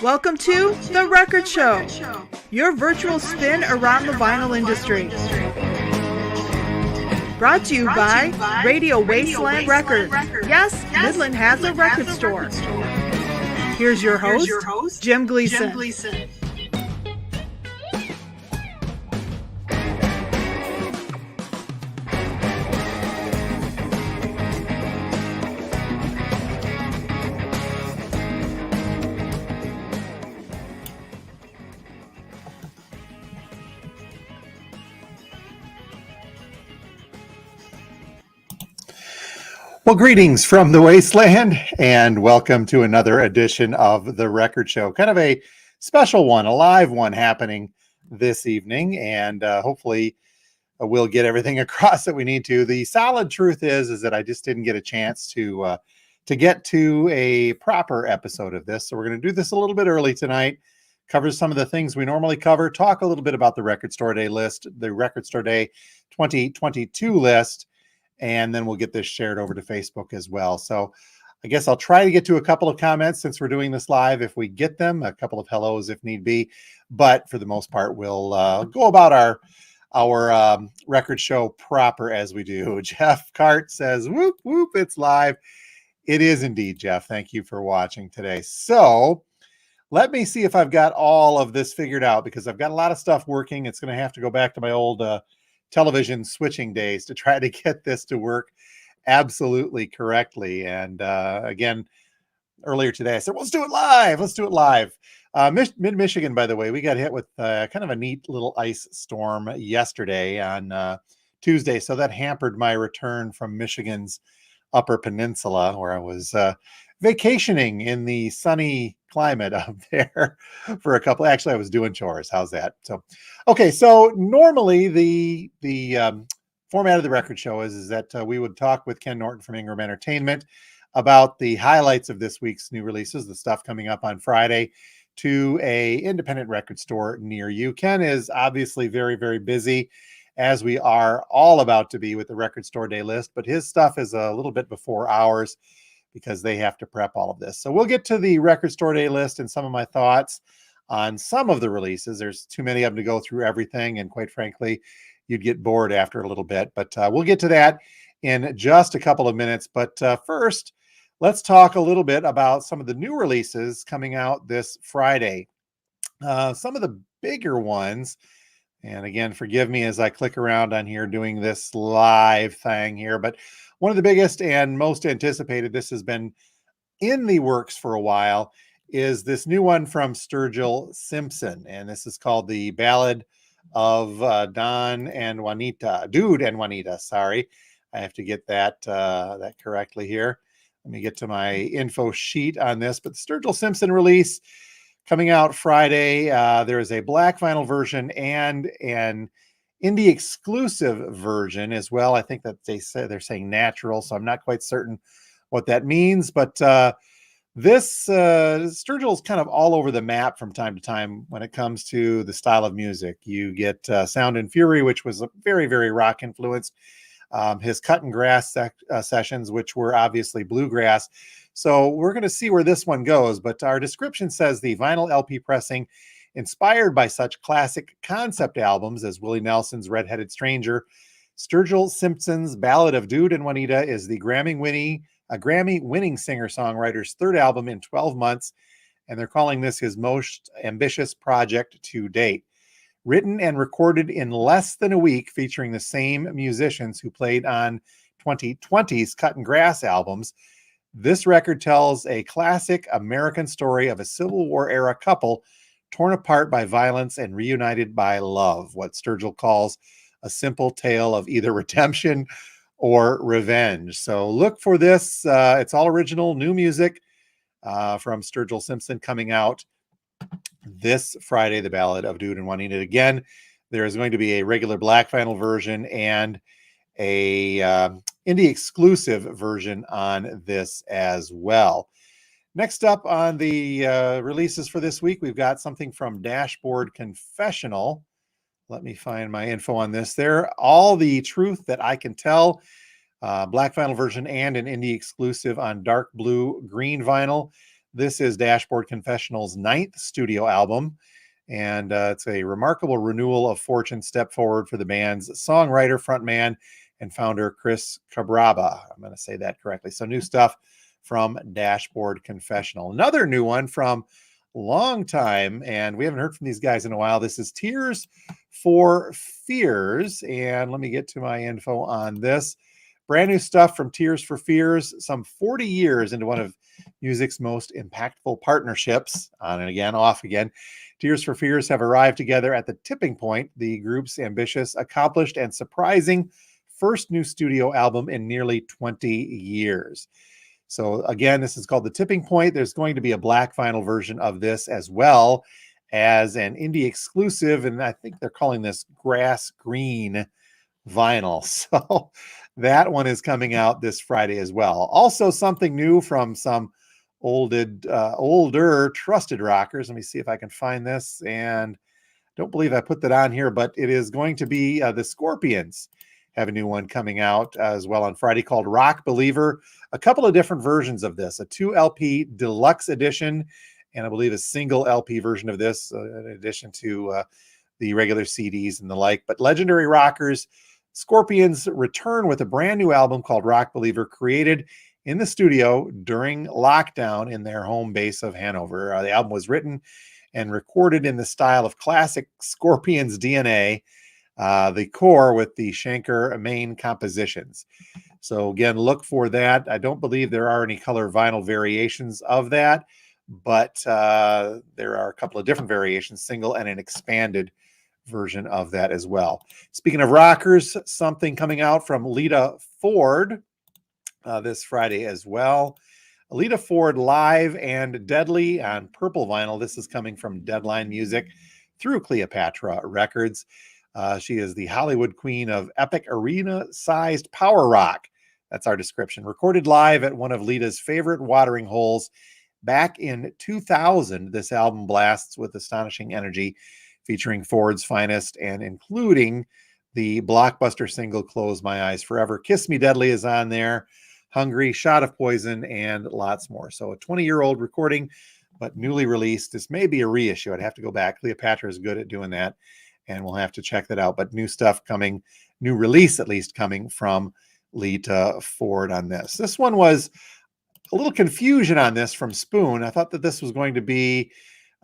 Welcome to The Record Show, your virtual spin around the vinyl industry. Brought to you by Radio Wasteland Records. Yes, Midland has a record store. Here's your host, Jim Gleason. Well, greetings from the Wasteland, and welcome to another edition of The Record Show. Kind of a special one, a live one happening this evening, and hopefully we'll get everything across that we need to. The solid truth is that I just didn't get a chance to get to a proper episode of this, so we're going to do this a little bit early tonight, cover some of the things we normally cover, talk a little bit about the Record Store Day list, the Record Store Day 2022 list, and then we'll get this shared over to Facebook as well. So I guess I'll try to get to a couple of comments since we're doing this live if we get them, a couple of hellos if need be. But for the most part, we'll go about our record show proper as we do. Jeff Cart says, whoop, whoop, it's live. It is indeed, Jeff. Thank you for watching today. So let me see if I've got all of this figured out, because I've got a lot of stuff working. It's going to have to go back to my old television switching days to try to get this to work absolutely correctly. And again, earlier today I said, let's do it live. Mid-Michigan, by the way, we got hit with kind of a neat little ice storm yesterday on Tuesday, so that hampered my return from Michigan's Upper Peninsula, where I was vacationing in the sunny climate up there for a couple. Actually, I was doing chores. How's that? So, okay. So normally the format of the record show is that we would talk with Ken Norton from Ingram Entertainment about the highlights of this week's new releases, the stuff coming up on Friday, to a independent record store near you. Ken is obviously very, very busy, as we are all about to be with the Record Store Day list, but his stuff is a little bit before ours, because they have to prep all of this. So we'll get to the Record Store Day list and some of my thoughts on some of the releases. There's too many of them to go through everything, and quite frankly, you'd get bored after a little bit. But we'll get to that in just a couple of minutes. But first, let's talk a little bit about some of the new releases coming out this Friday. Some of the bigger ones, and again, forgive me as I click around on here doing this live thing here, but one of the biggest and most anticipated, this has been in the works for a while, is this new one from Sturgill Simpson. And this is called the Ballad of Don and Juanita. Dude and Juanita, sorry. I have to get that correctly here. Let me get to my info sheet on this. But the Sturgill Simpson release coming out Friday. There is a black vinyl version and an indie exclusive version as well. I think that they're saying natural, so I'm not quite certain what that means. But this Sturgill is kind of all over the map from time to time when it comes to the style of music. You get Sound and Fury, which was very, very rock influenced. His Cut and Grass sessions, which were obviously bluegrass. So we're going to see where this one goes. But our description says the vinyl LP pressing inspired by such classic concept albums as Willie Nelson's Red-Headed Stranger, Sturgill Simpson's Ballad of Dude and Juanita is the Grammy-winning singer-songwriter's third album in 12 months, and they're calling this his most ambitious project to date. Written and recorded in less than a week, featuring the same musicians who played on 2020's Cut and Grass albums, this record tells a classic American story of a Civil War-era couple torn apart by violence and reunited by love, what Sturgill calls a simple tale of either redemption or revenge. So look for this. It's all original, new music from Sturgill Simpson coming out this Friday, the Ballad of Dude and Juanita. Again, there is going to be a regular black vinyl version and a indie exclusive version on this as well. Next up on the releases for this week, we've got something from Dashboard Confessional. Let me find my info on this. There, All the Truth That I Can Tell, black vinyl version and an indie exclusive on dark blue green vinyl. This is Dashboard Confessional's 9th studio album, and it's a remarkable renewal of fortune step forward for the band's songwriter, frontman, and founder, Chris Cabraba. I'm going to say that correctly. So new stuff from Dashboard Confessional. Another new one from long time, and we haven't heard from these guys in a while. This is Tears for Fears, and let me get to my info on this. Brand new stuff from Tears for Fears, some 40 years into one of music's most impactful partnerships, on and again, off again. Tears for Fears have arrived together at the tipping point, the group's ambitious, accomplished, and surprising first new studio album in nearly 20 years. So again, this is called The Tipping Point. There's going to be a black vinyl version of this as well as an indie exclusive, and I think they're calling this grass green vinyl. So that one is coming out this Friday as well. Also something new from some older trusted rockers. Let me see if I can find this, and don't believe I put that on here, but it is going to be the Scorpions have a new one coming out as well on Friday called Rock Believer. A couple of different versions of this, a 2 LP deluxe edition, and I believe a single LP version of this, in addition to the regular CDs and the like. But legendary rockers, Scorpions return with a brand new album called Rock Believer, created in the studio during lockdown in their home base of Hanover. The album was written and recorded in the style of classic Scorpions DNA, the core with the Schenker main compositions. So again, look for that. I don't believe there are any color vinyl variations of that, but there are a couple of different variations, single and an expanded version of that as well. Speaking of rockers, something coming out from Leta Ford this Friday as well. Leta Ford live and deadly on purple vinyl. This is coming from Deadline Music through Cleopatra Records. She is the Hollywood queen of epic arena-sized power rock. That's our description. Recorded live at one of Leta's favorite watering holes back in 2000, this album blasts with astonishing energy, featuring Ford's finest and including the blockbuster single Close My Eyes Forever. Kiss Me Deadly is on there, Hungry, Shot of Poison, and lots more. So a 20-year-old recording, but newly released. This may be a reissue. I'd have to go back. Cleopatra is good at doing that, and we'll have to check that out. But new stuff coming, new release at least coming from Leta Ford on this. This one was a little confusion on this from Spoon. I thought that this was going to be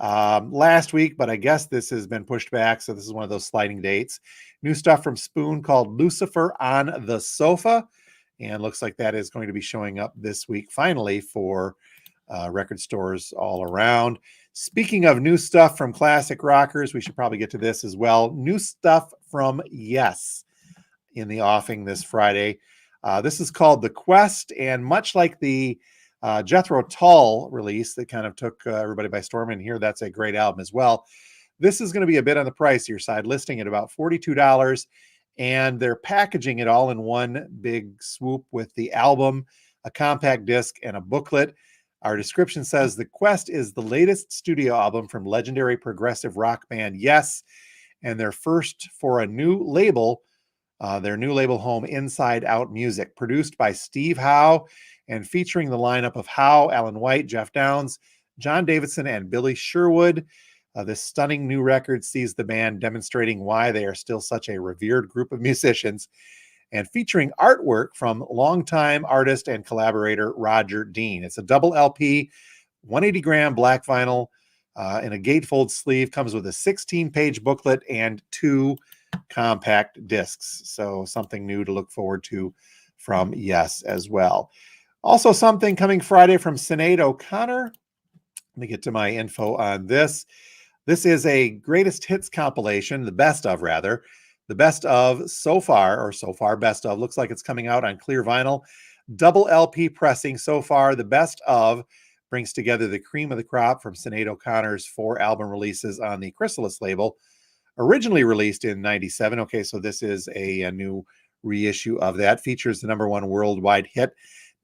last week, but I guess this has been pushed back. So this is one of those sliding dates. New stuff from Spoon called Lucifer on the Sofa. And looks like that is going to be showing up this week, finally, for record stores all around. Speaking of new stuff from classic rockers, we should probably get to this as well. New stuff from Yes in the offing this Friday. This is called The Quest, and much like the Jethro Tull release that kind of took everybody by storm, and here that's a great album as well. This is going to be a bit on the pricier side, listing at about $42, and they're packaging it all in one big swoop with the album, a compact disc, and a booklet. Our description says The Quest is the latest studio album from legendary progressive rock band Yes, and their first for a new label, their new label home, Inside Out Music, produced by Steve Howe and featuring the lineup of Howe, Alan White, Jeff Downs, John Davidson, and Billy Sherwood. This stunning new record sees the band demonstrating why they are still such a revered group of musicians, and featuring artwork from longtime artist and collaborator Roger Dean. It's a double LP, 180-gram black vinyl in a gatefold sleeve, comes with a 16-page booklet and 2 compact discs. So something new to look forward to from Yes as well. Also something coming Friday from Sinead OConnor. Let me get to my info on this. This is a greatest hits compilation, the best of rather. The best of so far, or so far best of, looks like it's coming out on clear vinyl. Double LP pressing so far. The best of brings together the cream of the crop from Sinead O'Connor's 4 album releases on the Chrysalis label, originally released in 97. Okay, so this is a new reissue of that. Features the #1 worldwide hit,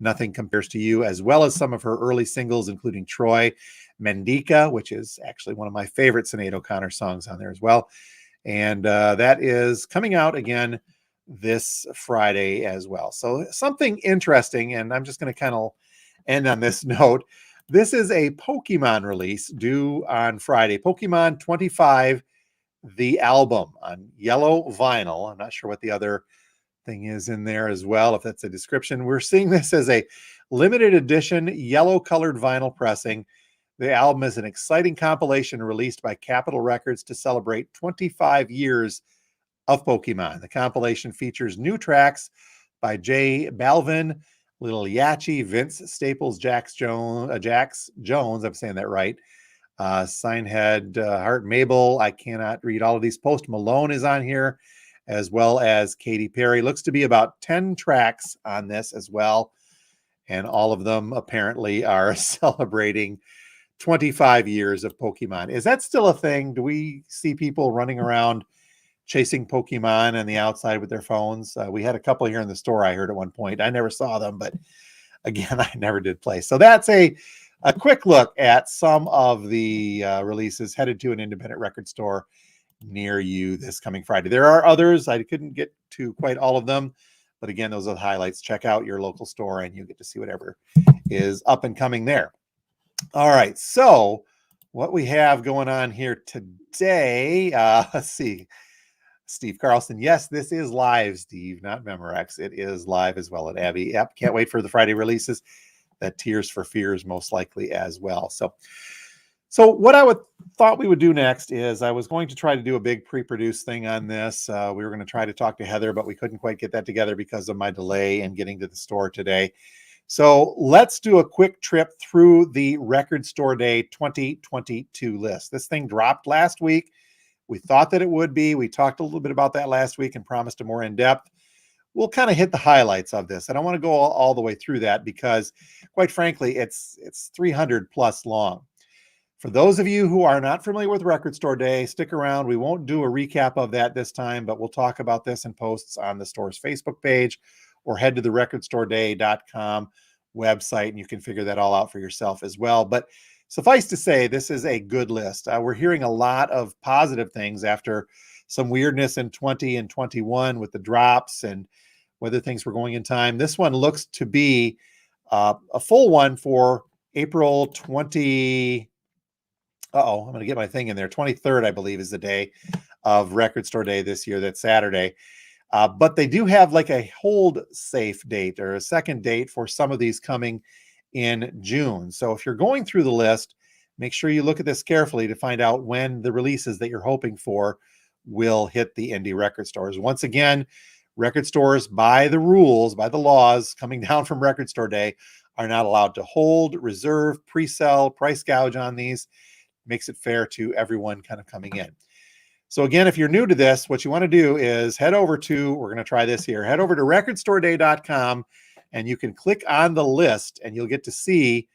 Nothing Compares to You, as well as some of her early singles, including Troy, Mendica, which is actually one of my favorite Sinead O'Connor songs on there as well. And that is coming out again this Friday as well. So something interesting, and I'm just going to kind of end on this note. This is a Pokemon release due on Friday. Pokemon 25, the album on yellow vinyl. I'm not sure what the other thing is in there as well, if that's a description. We're seeing this as a limited edition yellow colored vinyl pressing. The album is an exciting compilation released by Capitol Records to celebrate 25 years of Pokemon. The compilation features new tracks by J Balvin, Lil Yachty, Vince Staples, Jax Jones, I'm saying that right. Signhead, Hart Mabel. I cannot read all of these. Post Malone is on here, as well as Katy Perry. Looks to be about 10 tracks on this as well. And all of them apparently are celebrating 25 years of Pokemon. Is that still a thing? Do we see people running around chasing Pokemon on the outside with their phones? We had a couple here in the store, I heard at one point. I never saw them, but again, I never did play. So that's a quick look at some of the releases headed to an independent record store near you this coming Friday. There are others. I couldn't get to quite all of them, but again, those are the highlights. Check out your local store and you get to see whatever is up and coming there. All right, so what we have going on here today, let's see. Steve Carlson, yes, this is live, Steve, not Memorex. It is live as well at Abbey. Yep, can't wait for the Friday releases. That Tears for Fears most likely as well. So what I thought we would do next is I was going to try to do a big pre-produced thing on this. We were going to try to talk to Heather, but we couldn't quite get that together because of my delay in getting to the store today. So let's do a quick trip through the Record Store Day 2022 list. This thing dropped last week. We thought that it would be. We talked a little bit about that last week and promised a more in-depth. We'll kind of hit the highlights of this. I don't want to go all the way through that because, quite frankly, it's 300 plus long. For those of you who are not familiar with Record Store Day, stick around. We won't do a recap of that this time, but we'll talk about this in posts on the store's Facebook page, or head to the recordstoreday.com website and you can figure that all out for yourself as well. But suffice to say, this is a good list. We're hearing a lot of positive things after some weirdness in 20 and 21 with the drops and whether things were going in time. This one looks to be a full one for April 20. I'm going to get my thing in there. 23rd, I believe, is the day of Record Store Day this year. That's Saturday. But they do have like a hold safe date or a second date for some of these coming in June. So if you're going through the list, make sure you look at this carefully to find out when the releases that you're hoping for will hit the indie record stores. Once again, record stores, by the rules, by the laws coming down from Record Store Day, are not allowed to hold, reserve, pre-sell, price gouge on these. Makes it fair to everyone kind of coming in. So again, if you're new to this, what you want to do is head over to, we're going to try this here, head over to recordstoreday.com and you can click on the list and you'll get to see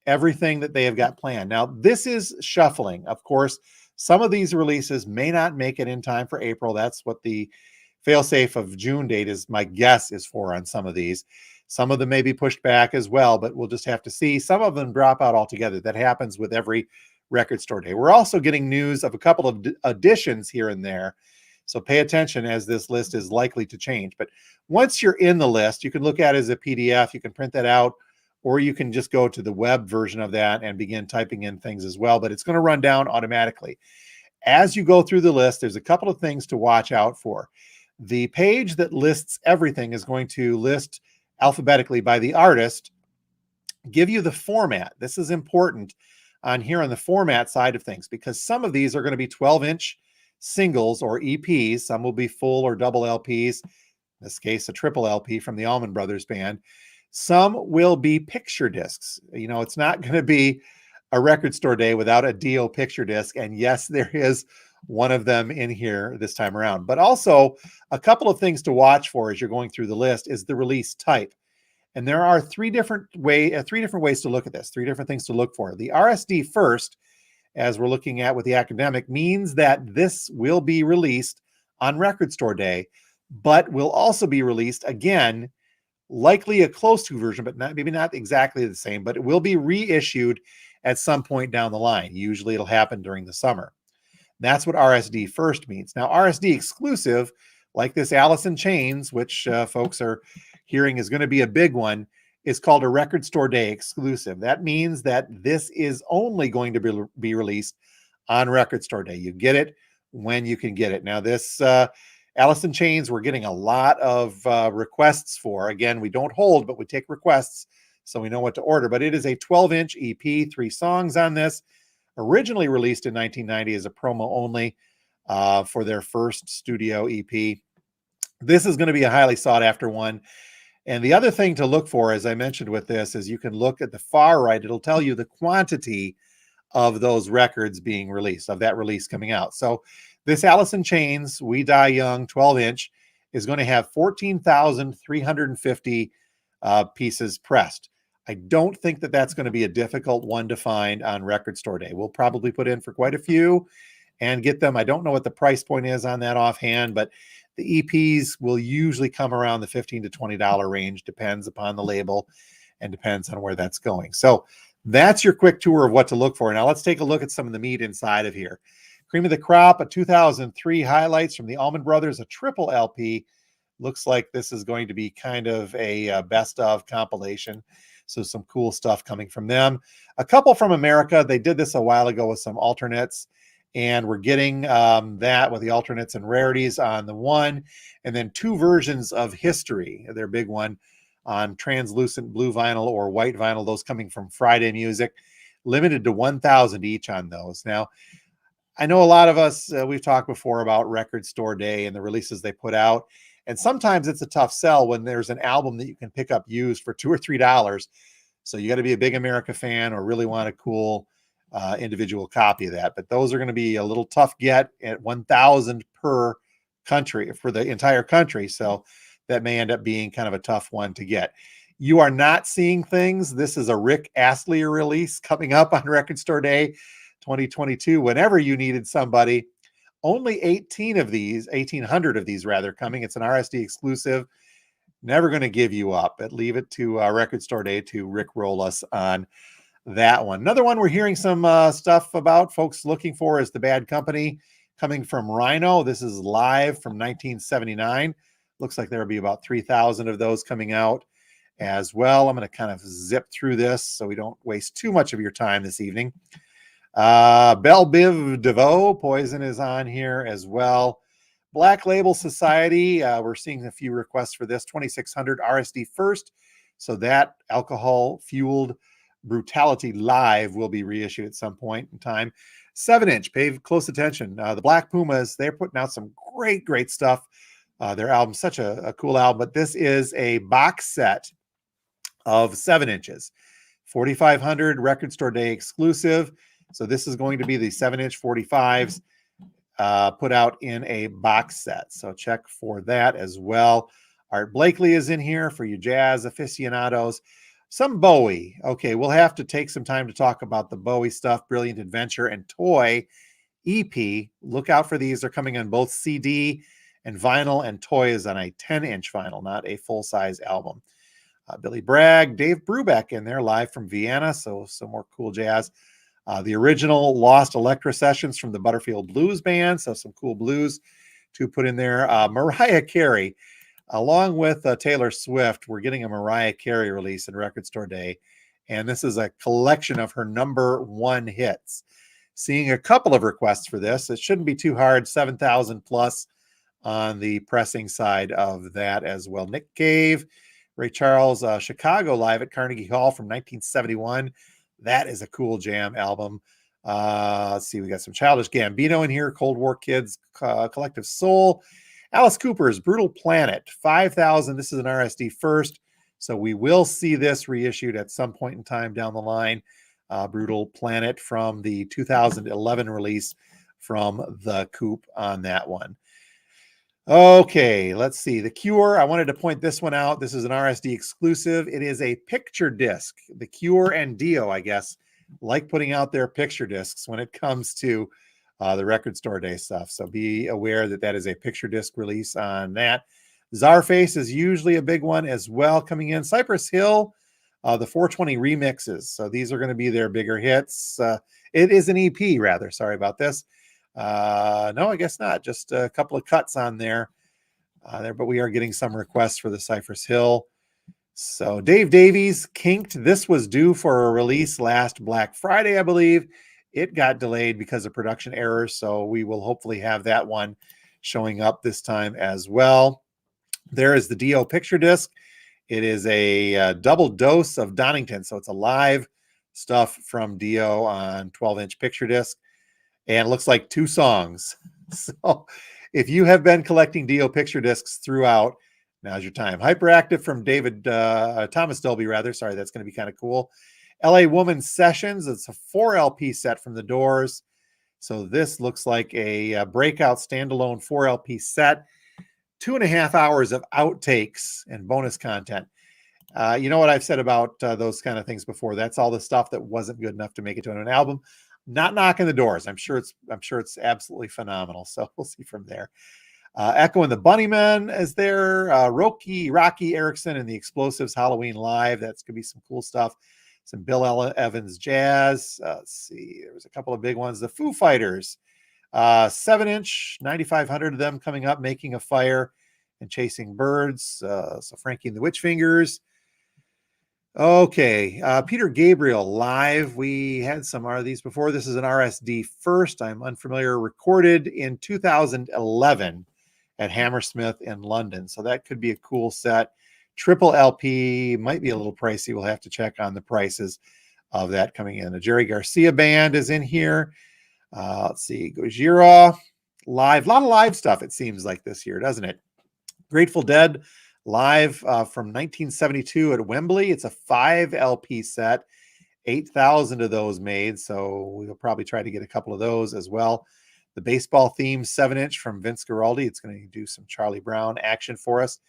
everything that they have got planned. Now, this is shuffling. Of course, some of these releases may not make it in time for April. That's what the fail-safe of June date is, my guess, is for on some of these. Some of them may be pushed back as well, but we'll just have to see. Some of them drop out altogether. That happens with every Record Store Day. We're also getting news of a couple of additions here and there. So pay attention as this list is likely to change. But once you're in the list, you can look at it as a PDF. You can print that out, or you can just go to the web version of that and begin typing in things as well. But it's going to run down automatically. As you go through the list, there's a couple of things to watch out for. The page that lists everything is going to list alphabetically by the artist, give you the format. This is important on here on the format side of things, because some of these are going to be 12-inch singles or EPs. Some will be full or double LPs. In this case, a triple LP from the Allman Brothers band. Some will be picture discs. You know, it's not going to be a Record Store Day without a Dio picture disc. And yes, there is one of them in here this time around. But also a couple of things to watch for as you're going through the list is the release type. And there are three different ways to look at this, three different things to look for. The RSD first, as we're looking at with the academic, means that this will be released on Record Store Day, but will also be released again, likely a close to version, but maybe not exactly the same, but it will be reissued at some point down the line. Usually it'll happen during the summer. That's what RSD first means. Now, RSD exclusive, like this Alice in Chains, which folks are hearing is going to be a big one, is called a Record Store Day exclusive. That means that this is only going to be released on Record Store Day. You get it when you can get it. Now, this Alice in Chains, we're getting a lot of requests for. Again, we don't hold, but we take requests, so we know what to order. But it is a 12-inch EP, 3 songs on this, originally released in 1990 as a promo only for their first studio EP. This is going to be a highly sought after one. And the other thing to look for, as I mentioned with this, is you can look at the far right. It'll tell you the quantity of those records being released, of that release coming out. So this Alice in Chains, We Die Young 12-inch is going to have 14,350 pieces pressed. I don't think that that's going to be a difficult one to find on Record Store Day. We'll probably put in for quite a few and get them. I don't know what the price point is on that offhand, but the EPs will usually come around the $15 to $20 range, depends upon the label and depends on where that's going. So that's your quick tour of what to look for. Now let's take a look at some of the meat inside of here. Cream of the Crop, a 2003 highlights from the Allman Brothers, a triple LP. Looks like this is going to be kind of a best of compilation. So some cool stuff coming from them. A couple from America. They did this a while ago with some alternates, and we're getting that with the alternates and rarities on the one, and then 2 versions of History, their big one, on translucent blue vinyl or white vinyl, those coming from Friday Music, limited to 1,000 each on those. Now, I know a lot of us, we've talked before about Record Store Day and the releases they put out, and sometimes it's a tough sell when there's an album that you can pick up used for $2 or $3. So you got to be a big America fan or really want a cool individual copy of that. But those are going to be a little tough get at 1,000 per country for the entire country. So that may end up being kind of a tough one to get. You are not seeing things. This is a Rick Astley release coming up on Record Store Day 2022. Whenever you needed somebody, only 1,800 of these rather coming. It's an RSD exclusive. Never going to give you up, but leave it to Record Store Day to rickroll us on that one. Another one we're hearing some stuff about, folks looking for, is The Bad Company, coming from Rhino. This is live from 1979. Looks like there'll be about 3,000 of those coming out as well. I'm going to kind of zip through this so we don't waste too much of your time this evening. Belle Biv DeVoe, Poison, is on here as well. Black Label Society, we're seeing a few requests for this. 2600 RSD first. So that alcohol-fueled Brutality Live will be reissued at some point in time. 7-inch, pay close attention. The Black Pumas, they're putting out some great stuff. Their album's such a cool album, but this is a box set of 7 inches. 4,500 Record Store Day exclusive. So this is going to be the 7-inch 45s put out in a box set. So check for that as well. Art Blakely is in here for you jazz aficionados. Some Bowie. Okay, we'll have to take some time to talk about the Bowie stuff. Brilliant Adventure and Toy EP. Look out for these. They're coming on both CD and vinyl, and Toy is on a 10-inch vinyl, not a full-size album. Billy Bragg, Dave Brubeck in there live from Vienna. So some more cool jazz. The original Lost Electra sessions from the Butterfield Blues Band. So some cool blues to put in there. Mariah Carey, along with Taylor Swift, we're getting a Mariah Carey release in Record Store Day. And this is a collection of her #1 hits. Seeing a couple of requests for this. It shouldn't be too hard. 7,000 plus on the pressing side of that as well. Nick Cave, Ray Charles, Chicago Live at Carnegie Hall from 1971. That is a cool jam album. Let's see, we got some Childish Gambino in here, Cold War Kids, Collective Soul, Alice Cooper's Brutal Planet, 5,000. This is an RSD first, so we will see this reissued at some point in time down the line. Brutal Planet from the 2011 release from The Coop on that one. Okay, let's see. The Cure, I wanted to point this one out. This is an RSD exclusive. It is a picture disc. The Cure and Dio, I guess, like putting out their picture discs when it comes to the Record Store Day stuff. So be aware that that is a picture disc release on that. Zarface is usually a big one as well coming in. Cypress Hill, the 420 remixes. So these are going to be their bigger hits. It is an EP, rather. Sorry about this. No, I guess not. Just a couple of cuts on there. But we are getting some requests for the Cypress Hill So Dave Davies, Kinked. This was due for a release last Black Friday, I believe. It got delayed because of production errors, so we will hopefully have that one showing up this time as well. There is the Dio picture disc. It is a double dose of Donington, so it's a live stuff from Dio on 12-inch picture disc, and it looks like 2 songs. So if you have been collecting Dio picture discs throughout, now's your time. Hyperactive from Thomas Dolby, rather. Sorry, that's going to be kind of cool. LA Woman Sessions. It's a 4 LP set from the Doors. So this looks like a breakout standalone 4 LP set. 2.5 hours of outtakes and bonus content. You know what I've said about those kind of things before. That's all the stuff that wasn't good enough to make it to an album. Not knocking the Doors. I'm sure it's absolutely phenomenal. So we'll see from there. Echo and the Bunnymen is there. Rocky Erickson and the Explosives Halloween Live. That's going to be some cool stuff. Some Bill Evans jazz. Let's see. There was a couple of big ones. The Foo Fighters. 7-inch, 9,500 of them coming up, Making a Fire and Chasing Birds. So Frankie and the Witch Fingers. Okay. Peter Gabriel live. We had some of these before. This is an RSD first. I'm unfamiliar. Recorded in 2011 at Hammersmith in London. So that could be a cool set. Triple LP might be a little pricey. We'll have to check on the prices of that coming in. The Jerry Garcia band is in here. Let's see. Gojira live. A lot of live stuff, it seems like this year, doesn't it? Grateful Dead live from 1972 at Wembley. It's a 5 LP set. 8,000 of those made. So we'll probably try to get a couple of those as well. The baseball theme 7-inch from Vince Guaraldi. It's going to do some Charlie Brown action for us.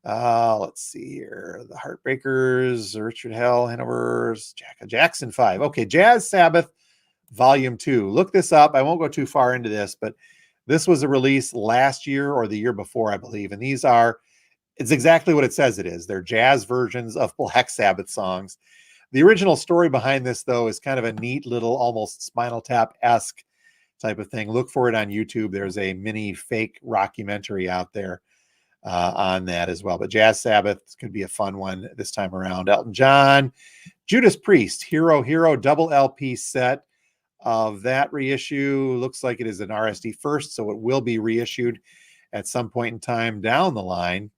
Let's see here. The Heartbreakers, Richard Hell, Hanover's, Jackson 5. Okay, Jazz Sabbath Volume 2. Look this up. I won't go too far into this, but this was a release last year or the year before, I believe. And it's exactly what it says it is. They're jazz versions of Black Sabbath songs. The original story behind this, though, is kind of a neat little, almost Spinal Tap-esque type of thing. Look for it on YouTube. There's a mini fake rockumentary out there on that as well. But Jazz Sabbath could be a fun one this time around. Elton John, Judas Priest, Hero double LP set of that reissue. Looks like it is an RSD first, so it will be reissued at some point in time down the line.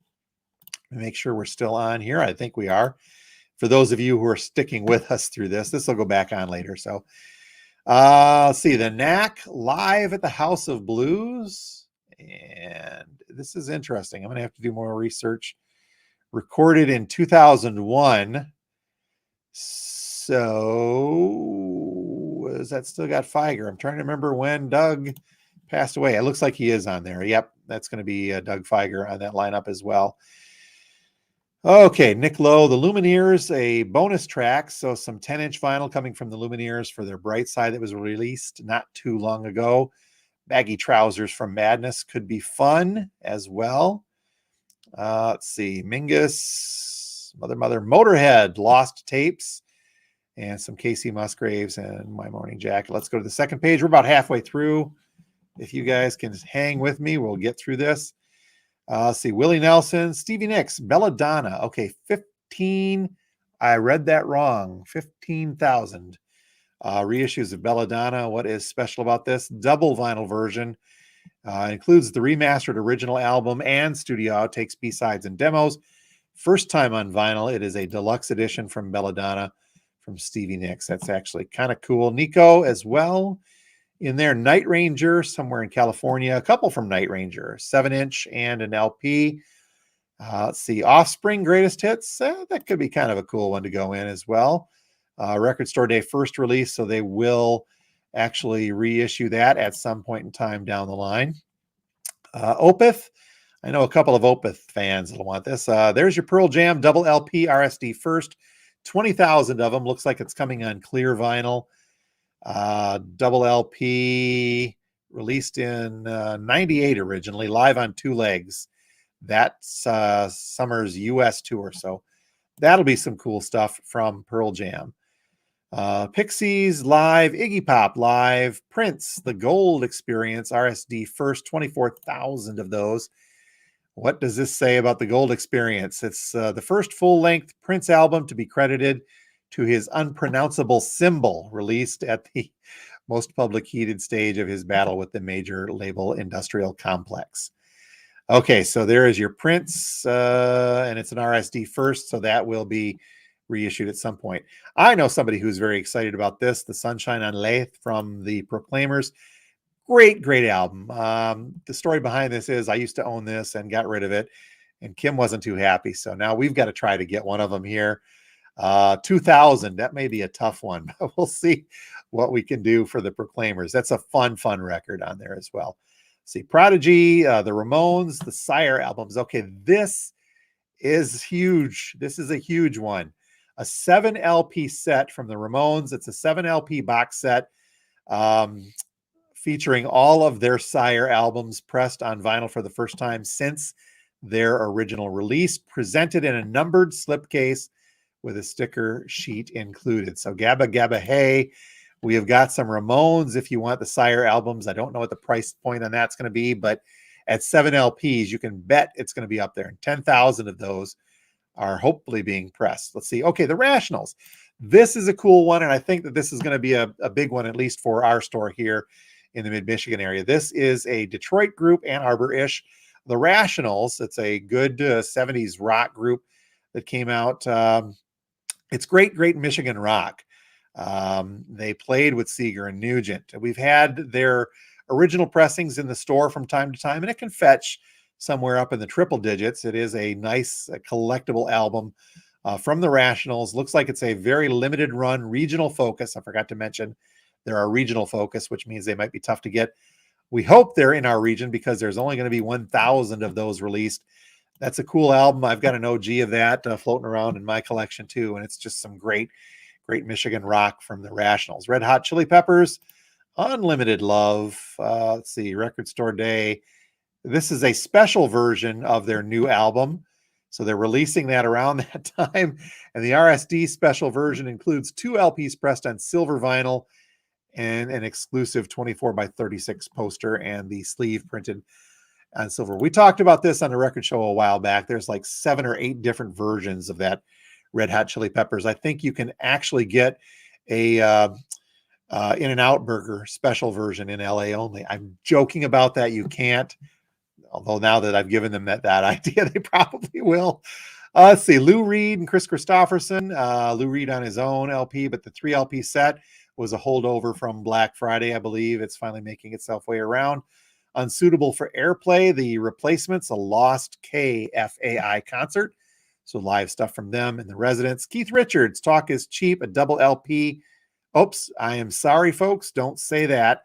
Make sure we're still on here. I think we are. For those of you who are sticking with us through this will go back on later. So let's see. The Knack live at the House of Blues. And this is interesting. I'm going to have to do more research. Recorded in 2001. So has that still got Feiger? I'm trying to remember when Doug passed away. It looks like he is on there. Yep, that's going to be Doug Feiger on that lineup as well. Okay, Nick Lowe, the Lumineers, a bonus track. So some 10-inch vinyl coming from the Lumineers for their Bright Side that was released not too long ago. Baggy Trousers from Madness could be fun as well. Let's see. Mingus, Mother, Motorhead, Lost Tapes, and some Casey Musgraves and My Morning Jacket. Let's go to the second page. We're about halfway through. If you guys can hang with me, we'll get through this. Let's see. Willie Nelson, Stevie Nicks, Belladonna. Okay, 15. I read that wrong. 15,000 reissues of Belladonna. What is special about this? Double vinyl version. Includes the remastered original album and studio outtakes, B-sides, and demos. First time on vinyl, it is a deluxe edition from Belladonna from Stevie Nicks. That's actually kind of cool. Nico as well. In there, Night Ranger, somewhere in California. A couple from Night Ranger, 7-inch and an LP. Let's see, Offspring Greatest Hits. That could be kind of a cool one to go in as well. Record Store Day first release, so they will actually reissue that at some point in time down the line. Opeth. I know a couple of Opeth fans that'll want this. There's your Pearl Jam double LP RSD first. 20,000 of them. Looks like it's coming on clear vinyl. Double LP released in 98 originally, live on 2 legs. That's summer's US tour. So that'll be some cool stuff from Pearl Jam. Pixies live, Iggy Pop live, Prince, The Gold Experience, RSD first, 24,000 of those. What does this say about the Gold Experience? It's the first full-length Prince album to be credited to his unpronounceable symbol, released at the most public heated stage of his battle with the major label industrial complex. Okay, so there is your Prince, and it's an RSD first, so that will be reissued at some point. I know somebody who's very excited about this, The Sunshine on Leith from the Proclaimers. Great album. The story behind this is I used to own this and got rid of it, and Kim wasn't too happy. So now we've got to try to get one of them here. 2000, that may be a tough one, but we'll see what we can do for the Proclaimers. That's a fun record on there as well. See, Prodigy, the Ramones, the Sire albums. Okay, this is huge. This is a huge one. A 7 LP set from the Ramones. It's a 7 LP box set. Featuring all of their Sire albums pressed on vinyl for the first time since their original release, presented in a numbered slipcase with a sticker sheet included. So Gabba Gabba Hey, we have got some Ramones if you want the Sire albums. I don't know what the price point on that's going to be, but at 7 LPs, you can bet it's going to be up there. And 10,000 of those are hopefully being pressed. Let's see. Okay, the Rationals. This is a cool one, and I think that this is going to be a big one, at least for our store here in the mid-Michigan area. This is a Detroit group, Ann Arbor-ish. The Rationals, it's a good 70s rock group that came out. It's great Michigan rock. They played with Seeger and Nugent. We've had their original pressings in the store from time to time, and it can fetch somewhere up in the triple digits. It is a nice collectible album from the Rationals. Looks like it's a very limited run regional focus. I forgot to mention they're our regional focus, which means they might be tough to get. We hope they're in our region because there's only going to be 1,000 of those released. That's a cool album. I've got an OG of that floating around in my collection too, and it's just some great Michigan rock from the Rationals. Red Hot Chili Peppers, Unlimited Love. Let's see, Record Store Day. This is a special version of their new album. So they're releasing that around that time. And the RSD special version includes 2 LPs pressed on silver vinyl and an exclusive 24x36 poster and the sleeve printed on silver. We talked about this on a record show a while back. There's like 7 or 8 different versions of that Red Hot Chili Peppers. I think you can actually get a In-N-Out Burger special version in LA only. I'm joking about that. You can't. Although now that I've given them that idea, they probably will. Let's see, Lou Reed and Chris Christopherson. Lou Reed on his own LP, but the 3 LP set was a holdover from Black Friday, I believe. It's finally making itself way around. Unsuitable for airplay, The Replacements, a lost KFAI concert. So live stuff from them and the Residents. Keith Richards, Talk is Cheap, a double LP. Oops, I am sorry, folks. Don't say that.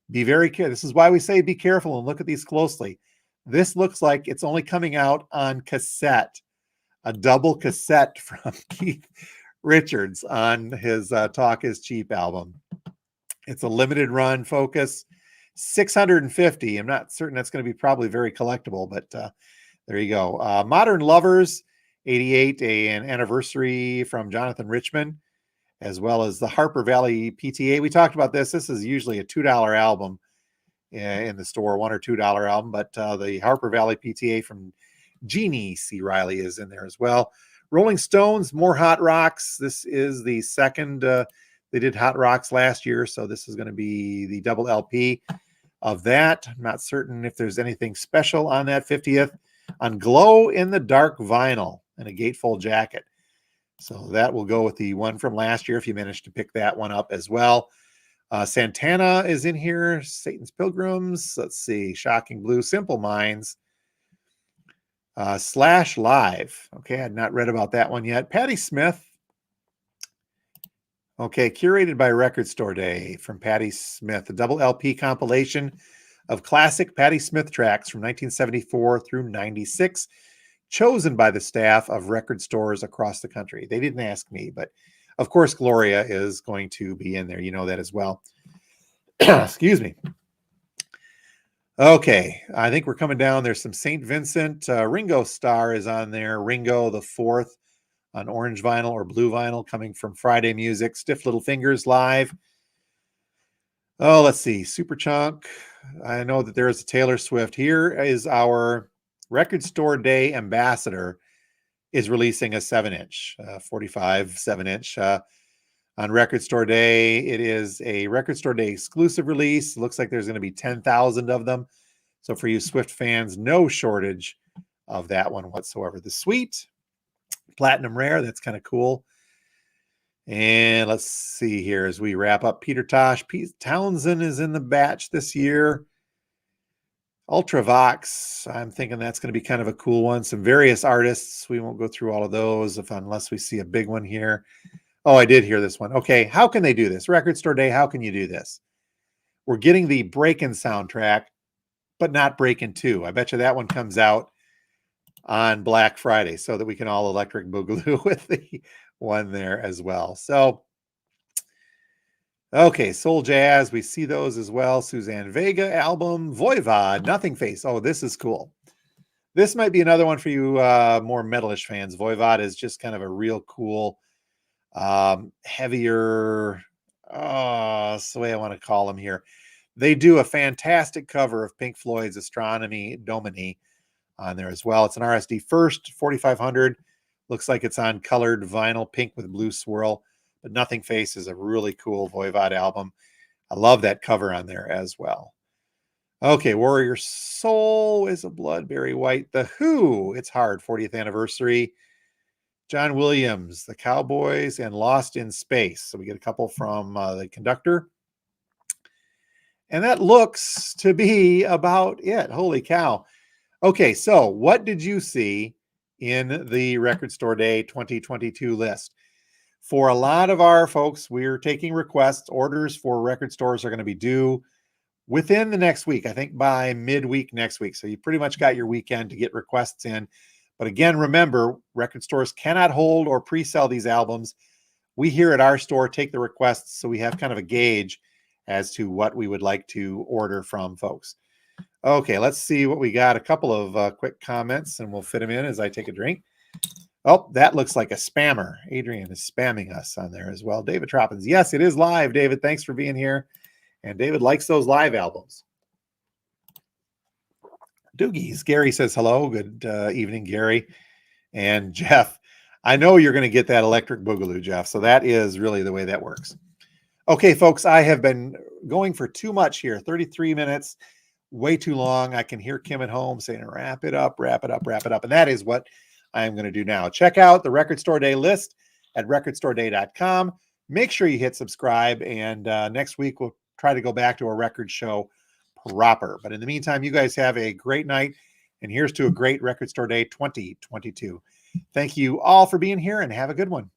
Be very careful. This is why we say be careful and look at these closely. This looks like it's only coming out on cassette, a double cassette from Keith Richards on his Talk is Cheap album. It's a limited run focus, 650. I'm not certain that's going to be probably very collectible, but there you go. Modern Lovers, 88, an anniversary from Jonathan Richmond, as well as the Harper Valley PTA. We talked about this. This is usually a $2 album in the store, $1 or $2 album, but the Harper Valley PTA from Jeannie C. Riley is in there as well. Rolling Stones, more Hot Rocks. This is the second. They did Hot Rocks last year, so this is going to be the double LP of that. I'm not certain if there's anything special on that 50th. On Glow in the Dark vinyl and a gatefold jacket. So that will go with the one from last year if you managed to pick that one up as well. Santana is in here. Satan's Pilgrims. Let's see. Shocking Blue. Simple Minds. Slash Live. Okay, I had not read about that one yet. Patti Smith. Okay, curated by Record Store Day from Patti Smith. A double LP compilation of classic Patti Smith tracks from 1974 through 96, chosen by the staff of record stores across the country. They didn't ask me, but of course, Gloria is going to be in there. You know that as well. Excuse me. Okay, I think we're coming down. There's some St. Vincent. Ringo Starr is on there. Ringo the Fourth on orange vinyl or blue vinyl coming from Friday Music. Stiff Little Fingers live. Oh, let's see. Superchunk. I know that there is a Taylor Swift. Here is our Record Store Day Ambassador is releasing a 7-inch, 45 7-inch. On Record Store Day, it is a Record Store Day exclusive release. It looks like there's going to be 10,000 of them. So for you Swift fans, no shortage of that one whatsoever. The Sweet, Platinum Rare, that's kind of cool. And let's see here as we wrap up. Peter Tosh, Pete Townsend is in the batch this year. Ultravox, I'm thinking that's going to be kind of a cool one. Some various artists. We won't go through all of those unless we see a big one here. Oh, I did hear this one. Okay, how can they do this? Record Store Day, how can you do this? We're getting the Breakin' soundtrack, but not Breakin' 2. I bet you that one comes out on Black Friday so that we can all electric boogaloo with the one there as well. So, okay, Soul Jazz, we see those as well. Suzanne Vega album, Voivod, Nothing Face. Oh, this is cool. This might be another one for you more metalish fans. Voivod is just kind of a real cool, heavier, that's the way I want to call them here. They do a fantastic cover of Pink Floyd's Astronomy Domini on there as well. It's an RSD first 4500. Looks like it's on colored vinyl, pink with blue swirl. But Nothing Face is a really cool Voivod album. I love that cover on there as well. Okay, Warrior Soul is a Blood, Barry White. The Who, It's Hard, 40th anniversary. John Williams, The Cowboys, and Lost in Space. So we get a couple from the Conductor. And that looks to be about it. Holy cow. Okay, so what did you see in the Record Store Day 2022 list? For a lot of our folks, we're taking requests. Orders for record stores are going to be due within the next week, I think by midweek next week. So you pretty much got your weekend to get requests in. But again, remember, record stores cannot hold or pre-sell these albums. We here at our store take the requests so we have kind of a gauge as to what we would like to order from folks. Okay, let's see what we got. A couple of quick comments, and we'll fit them in as I take a drink. Oh, that looks like a spammer. Adrian is spamming us on there as well. David Troppins. Yes, it is live, David. Thanks for being here. And David likes those live albums. Doogies. Gary says hello. Good evening, Gary. And Jeff, I know you're going to get that electric boogaloo, Jeff. So that is really the way that works. Okay, folks, I have been going for too much here. 33 minutes. Way too long. I can hear Kim at home saying, wrap it up, wrap it up, wrap it up. And that is what I am going to do now. Check out the Record Store Day list at recordstoreday.com. Make sure you hit subscribe. And next week, we'll try to go back to a record show proper. But in the meantime, you guys have a great night. And here's to a great Record Store Day 2022. Thank you all for being here and have a good one.